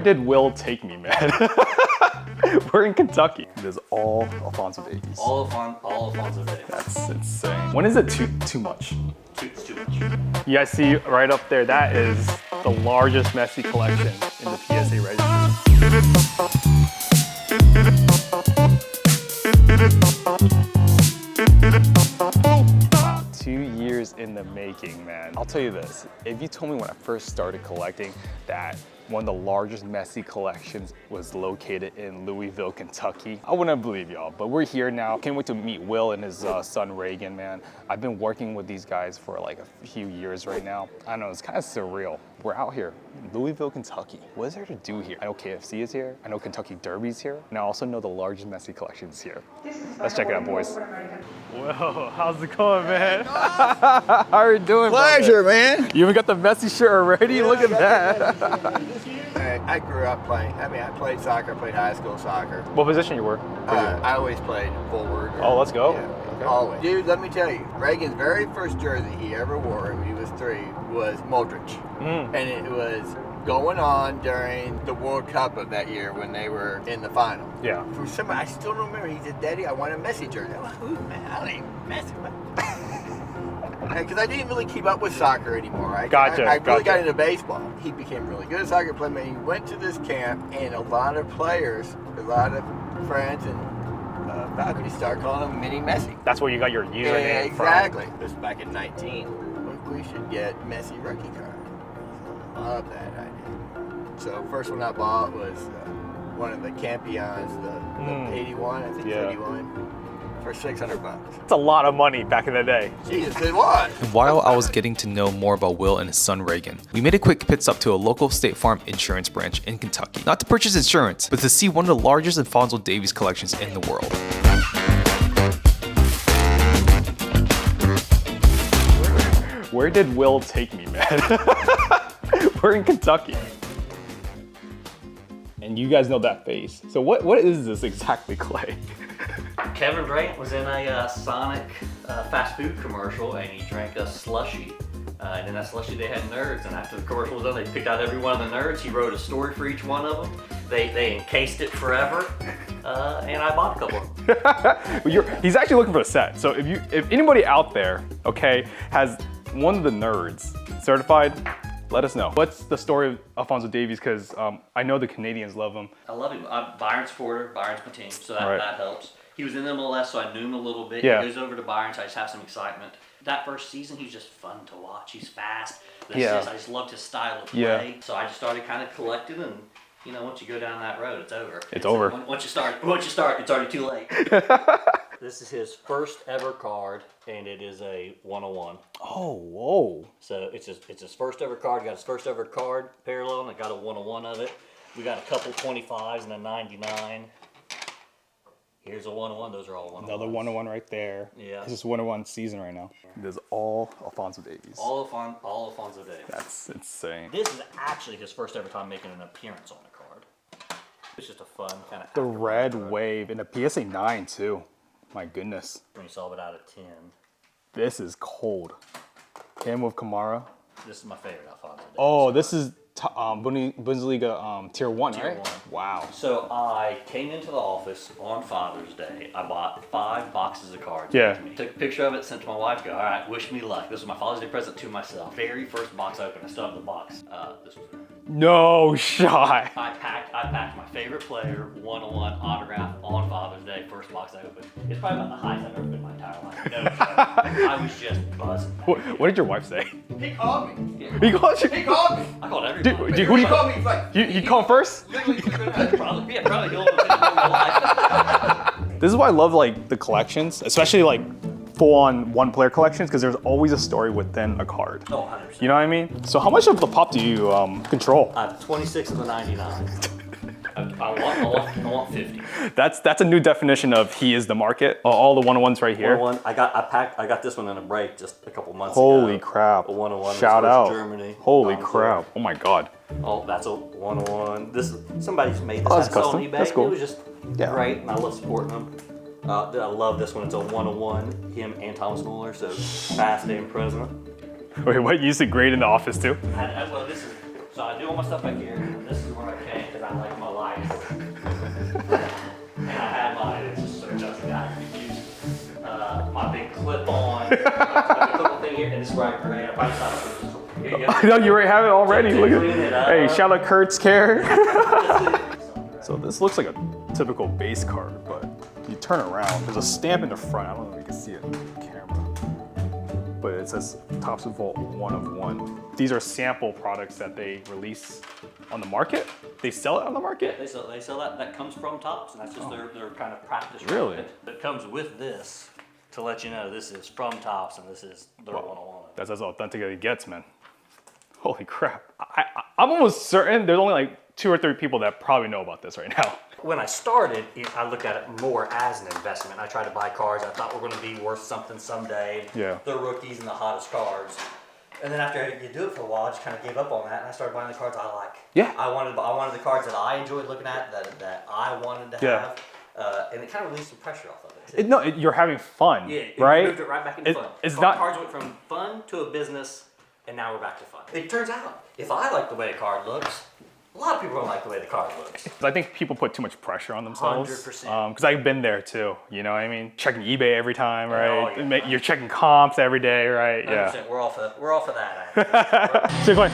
did Will take me, man? We're in Kentucky. It is all Alphonso Davies. All Alphonso Davies. That's insane. When is it too much? It's too much. You guys see right up there, that is the largest Messi collection in the PSA registry. Wow, 2 years in the making, man. I'll tell you this, if you told me when I first started collecting that one of the largest Messi collections was located in Louisville, Kentucky, I wouldn't believe y'all, but we're here now. Can't wait to meet Will and his son Reagan, man. I've been working with these guys for like a few years right now. I don't know, it's kind of surreal. We're out here in Louisville, Kentucky. What is there to do here? I know KFC is here. I know Kentucky Derby's here. And I also know the largest Messi collection's here. Let's check it out, boys. Whoa, how's it going, man? How are you doing, Pleasure, man. You even got the Messi shirt already? Yeah, look at that. I grew up playing. I mean, I played soccer. I played high school soccer. What position you were? I always played forward. Oh, let's go. Yeah, okay. Always. Dude, let me tell you, Reagan's very first jersey he ever wore when he was 3 was Modric. And it was going on during the World Cup of that year when they were in the final. Yeah. For some, I still don't remember. He said, "Daddy, I want a Messi jersey." I'm like, "Who, man? I don't even Messi." Because I didn't really keep up with soccer anymore. I really got into baseball. He became really good at soccer player. He went to this camp, and a lot of players, a lot of friends, and faculty started calling him Mini Messi. That's where you got your username from. Exactly. This was back in 19. Look, we should get Messi rookie card. Love that idea. So first one I bought was one of the Campions, the 81, I think 81. For $600. It's a lot of money back in the day. Jesus, it was. And while I was getting to know more about Will and his son Reagan, we made a quick pit stop to a local State Farm insurance branch in Kentucky. Not to purchase insurance, but to see one of the largest Alphonso Davies collections in the world. Where did Will take me, man? We're in Kentucky. And you guys know that face. So what is this exactly, Clay? Kevin Durant was in a Sonic fast food commercial, and he drank a slushie. And in that slushie they had nerds, and after the commercial was done, they picked out every one of the nerds. He wrote a story for each one of them. They encased it forever, and I bought a couple. He's actually looking for a set. So if anybody out there, okay, has one of the nerds certified, let us know. What's the story of Alphonso Davies? Because I know the Canadians love him. I love him. I'm Byron's supporter. Byron's my team, so that helps. He was in MLS, so I knew him a little bit. Yeah. He goes over to Byron, so I just have some excitement. That first season, he was just fun to watch. He's fast. I just loved his style of play. Yeah. So I just started kind of collecting, and you know, once you go down that road, it's over. It's over. Once you start, it's already too late. This is his first ever card, and it is a 101. Oh, whoa. So it's his first ever card. Got his first ever card parallel, and I got a 101 of it. We got a couple 25s and a 99. Here's a 101. Those are all 101s. Another 101 right there. Yeah. This is 101 season right now. This is all Alphonso Davies. All Alphonso Davies. That's insane. This is actually his first ever time making an appearance on a card. It's just a fun kind of. The red wave and a PSA 9 too. My goodness. When you saw it out of 10. This is cold. Him with Kamara. This is my favorite Alphonso Davies. Oh, this is Bundesliga tier 1, Tier right? 1. Wow. So I came into the office on Father's Day. I bought 5 boxes of cards. Yeah. Took a picture of it, sent to my wife. Go, all right, wish me luck. This was my Father's Day present to myself. Very first box I opened. I still have the box. This was. No shot. I packed my favorite player 101 autograph on Father's Day. First box I opened. It's probably about the highest I've ever been in my entire life. No joke. I was just buzzing. What did your wife say? He called me. Yeah. He called you? He called me. I called everybody. Dude, who do you call me? He's like, You called first? literally 2 minutes. Probably he'll have been in my life. This is why I love like the collections, especially like full-on one-player collections, because there's always a story within a card. Oh, 100%. You know what I mean? So how much of the pop do you control? I have 26 of the 99. I want 50. That's a new definition of he is the market. All the 101s right here. 101. I got this one in a break just a couple months Holy ago. crap. A 101. Shout out. Germany. Holy crap. Oh my God. Oh, that's a 101. Somebody's made this. That's I saw it on custom. eBay. That's cool. It was just great, and I love supporting them. I love this one. It's a 101. Him and Thomas Muller. So past and present. Wait, what? You used to grade in the office too? So I do all my stuff back here. This is where I came because I like my life. And I had my, it's just so just got confused. My big clip-on, thing here, and this is where I grade. I here you go. I know you already have it already. Look at Clean it up. Hey, shout out Kurt's Care. So this looks like a typical base card, but you turn around, there's a stamp in the front. I don't know if you can see it on the camera, but it says Topps Vault 1 of 1. These are sample products that they release on the market. They sell it on the market? They sell that. That comes from Topps, and that's just their kind of practice. Really? It comes with this to let you know this is from Topps and this is their one-on-one. That's as authentic as it gets, man. Holy crap. I'm almost certain there's only like 2 or 3 people that probably know about this right now. When I started, I looked at it more as an investment. I tried to buy cards I thought were going to be worth something someday. Yeah. The rookies and the hottest cards. And then after you do it for a while, I just kind of gave up on that, and I started buying the cards I like. Yeah. I wanted the cards that I enjoyed looking at, that I wanted to have, and it kind of released some pressure off of it. You're having fun, Yeah, right? It moved it right back into fun. It's not Cards went from fun to a business, and now we're back to fun. It turns out, if I like the way a card looks, a lot of people don't like the way the card looks. I think people put too much pressure on themselves. 100%. Because I've been there too, you know what I mean? Checking eBay every time, right? Oh, yeah. You're checking comps every day, right? 100%. Yeah. We're off of that. So you're going,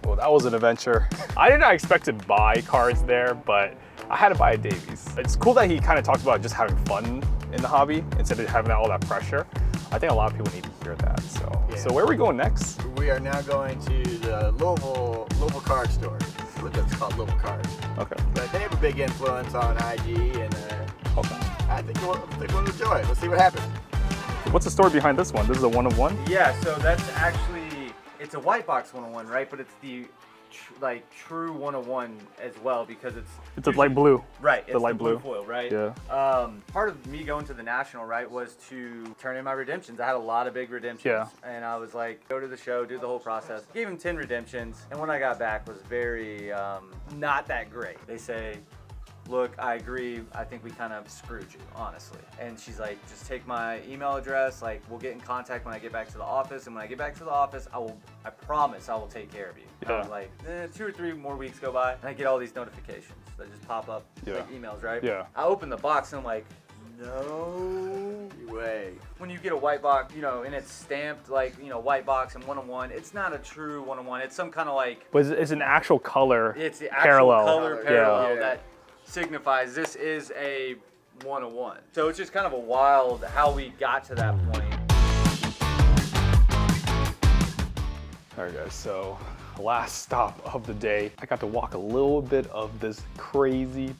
well, that was an adventure. I did not expect to buy cards there, but I had to buy a Davies. It's cool that he kind of talks about just having fun in the hobby instead of having all that pressure. I think a lot of people need to hear that. So where are we going next? We are now going to the Louisville card store. I believe it's called Louisville Cards. Okay. But they have a big influence on IG, and Okay. I think we'll enjoy it. Let's see what happens. What's the story behind this one? This is a 1 of 1? Yeah, so that's actually, it's a white box 101, right? But it's the true 101 as well, because It's a light blue. right. The It's light blue foil, right? Yeah. Part of me going to the national, right, was to turn in my redemptions. I had a lot of big redemptions. Yeah. And I was like, go to the show, do the whole process. Gave him 10 redemptions, and when I got back was very not that great. They say, look, I agree. I think we kind of screwed you, honestly. And she's like, just take my email address. Like, we'll get in contact when I get back to the office. And when I get back to the office, I promise I will take care of you. Yeah. I was like, 2 or 3 more weeks go by, and I get all these notifications that just pop up, like emails, right? Yeah. I open the box, and I'm like, no way. When you get a white box, and it's stamped like, white box and 101, it's not a true 101. It's some kind of like... But it's an actual color It's the actual parallel. color parallel Yeah. that signifies this is a 101. So it's just kind of a wild how we got to that point. All right, guys, so last stop of the day. I got to walk a little bit of this crazy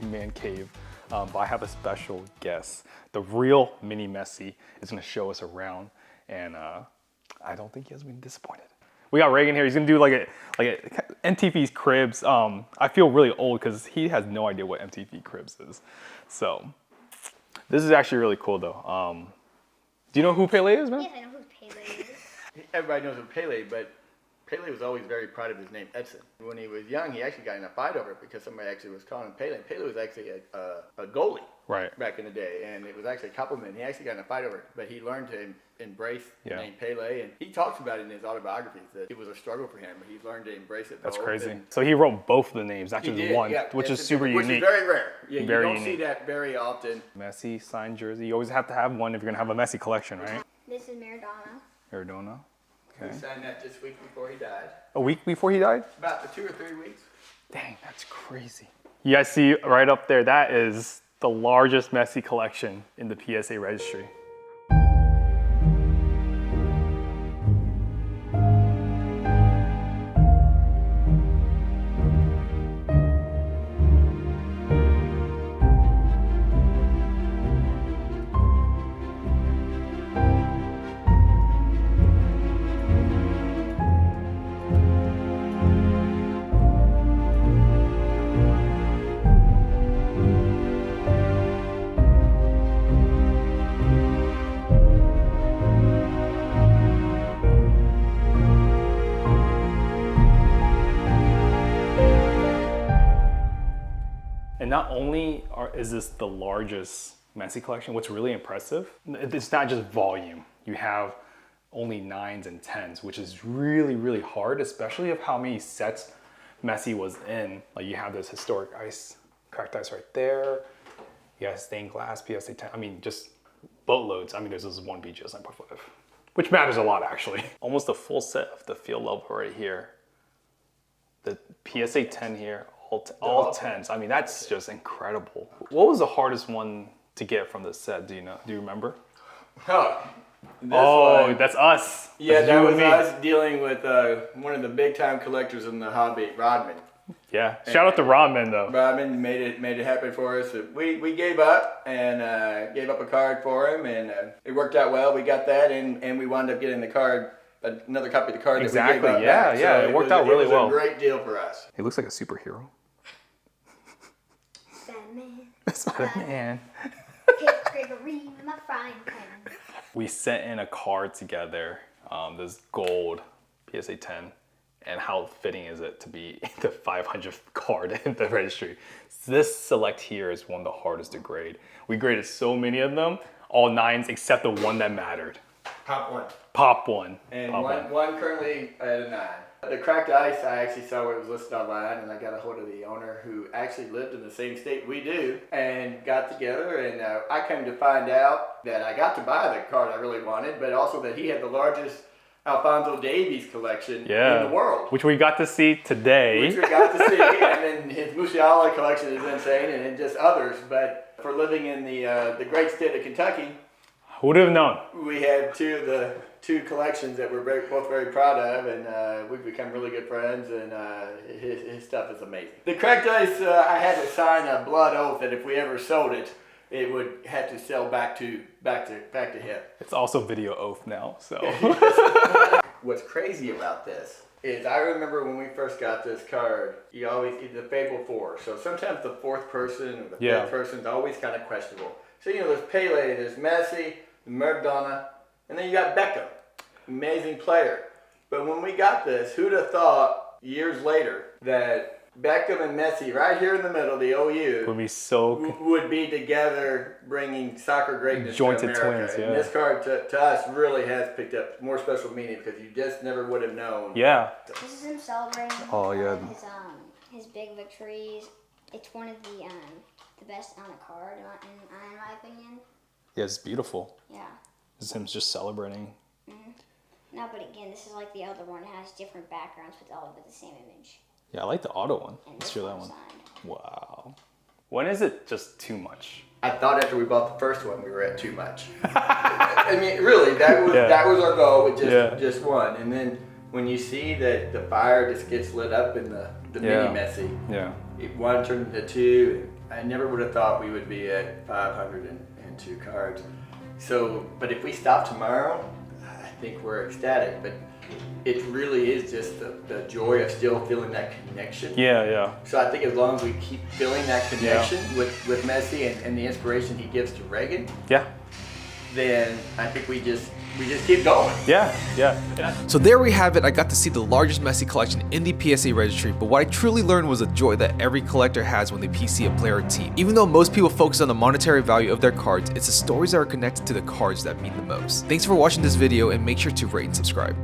man cave, but I have a special guest. The real Mini Messi is gonna show us around, and I don't think he has been disappointed. We got Reagan here. He's gonna do like a MTV's Cribs. I feel really old because he has no idea what MTV Cribs is. So this is actually really cool though. Do you know who Pele is, man? Yes, I know who Pele is. Everybody knows of Pele, but Pele was always very proud of his name, Edson. When he was young, he actually got in a fight over it because somebody actually was calling him Pele. Pele was actually a goalie back in the day, and it was actually a compliment. He actually got in a fight over it, but he learned to embrace the name Pele, and he talks about it in his autobiographies that it was a struggle for him, but he's learned to embrace it. That's crazy. So he wrote both of the names, not just one, which is super unique. Which is very rare. Yeah, very you don't unique. see that very often. Messi signed jersey. You always have to have one if you're gonna have a Messi collection, right? This is Maradona. Maradona. Okay. He signed that this week before he died. A week before he died? About 2 or 3 weeks. Dang, that's crazy. You guys see right up there, that is the largest Messi collection in the PSA registry. And not only is this the largest Messi collection, what's really impressive, it's not just volume. You have only 9s and 10s, which is really, really hard, especially of how many sets Messi was in. Like you have this historic cracked ice right there. You got stained glass, PSA 10. I mean, just boatloads. I mean, there's this one BGS 9.5, which matters a lot actually. Almost a full set of the field level right here. The PSA 10 here, all 10s. I mean, that's just incredible. What was the hardest one to get from this set? Do you know? Do you remember? One. That's us. Yeah, That's that you was and me. us dealing with one of the big time collectors in the hobby, Rodman. Yeah, shout out to Rodman though. Rodman made it happen for us. We gave up and gave up a card for him, and it worked out well. We got that, and we wound up getting the card, another copy of the card Exactly, that we gave up back. yeah, So it worked out really well. It was a great deal for us. He looks like a superhero. Batman. Spider-Man. Hit Gregory with my frying pan. We sent in a card together, this gold PSA 10, and how fitting is it to be the 500th card in the registry. This select here is one of the hardest to grade. We graded so many of them, all 9s except the one that mattered. Pop one. Pop one. And Pop one currently at a 9. The cracked ice, I actually saw where it was listed online, and I got a hold of the owner who actually lived in the same state we do, and got together, and I came to find out that I got to buy the card I really wanted, but also that he had the largest Alphonso Davies collection in the world. Which we got to see today. Which we got to see, and then his Musiala collection is insane, and then just others, but for living in the great state of Kentucky, Who would have known? we had two collections that we're both very proud of, and we've become really good friends, and his stuff is amazing. The cracked ice, I had to sign a blood oath that if we ever sold it, it would have to sell back to him. It's also video oath now, so. What's crazy about this is I remember when we first got this card, you always get the Fable 4, so sometimes the fourth person or the fifth person is always kind of questionable. So there's Pele, there's Messi, Maradona, and then you got Beckham, amazing player. But when we got this, who'd have thought years later that Beckham and Messi right here in the middle, the OU, Would be so. would be together bringing soccer greatness Jointed to America. twins, yeah. And this card to us really has picked up more special meaning because you just never would have known. Yeah. This is him celebrating his big victories. It's one of the best on a card, in my opinion. Yeah, it's beautiful. Yeah. This is him just celebrating. No, but again, this is like the other one. It has different backgrounds with all of the same image. Yeah, I like the auto one. And Let's this show that one's one. signed. Wow. When is it just too much? I thought after we bought the first one we were at too much. I mean, really, that was our goal with just one. And then when you see that the fire just gets lit up in the mini Messi, one turned into 2. I never would have thought we would be at 502 cards. So, but if we stop tomorrow, I think we're ecstatic. But it really is just the joy of still feeling that connection. Yeah. So I think as long as we keep feeling that connection with Messi and the inspiration he gives to Reagan, then I think we just keep going. Yeah. So there we have it. I got to see the largest Messi collection in the PSA registry, but what I truly learned was the joy that every collector has when they PC a player or team. Even though most people focus on the monetary value of their cards, it's the stories that are connected to the cards that mean the most. Thanks for watching this video, and make sure to rate and subscribe.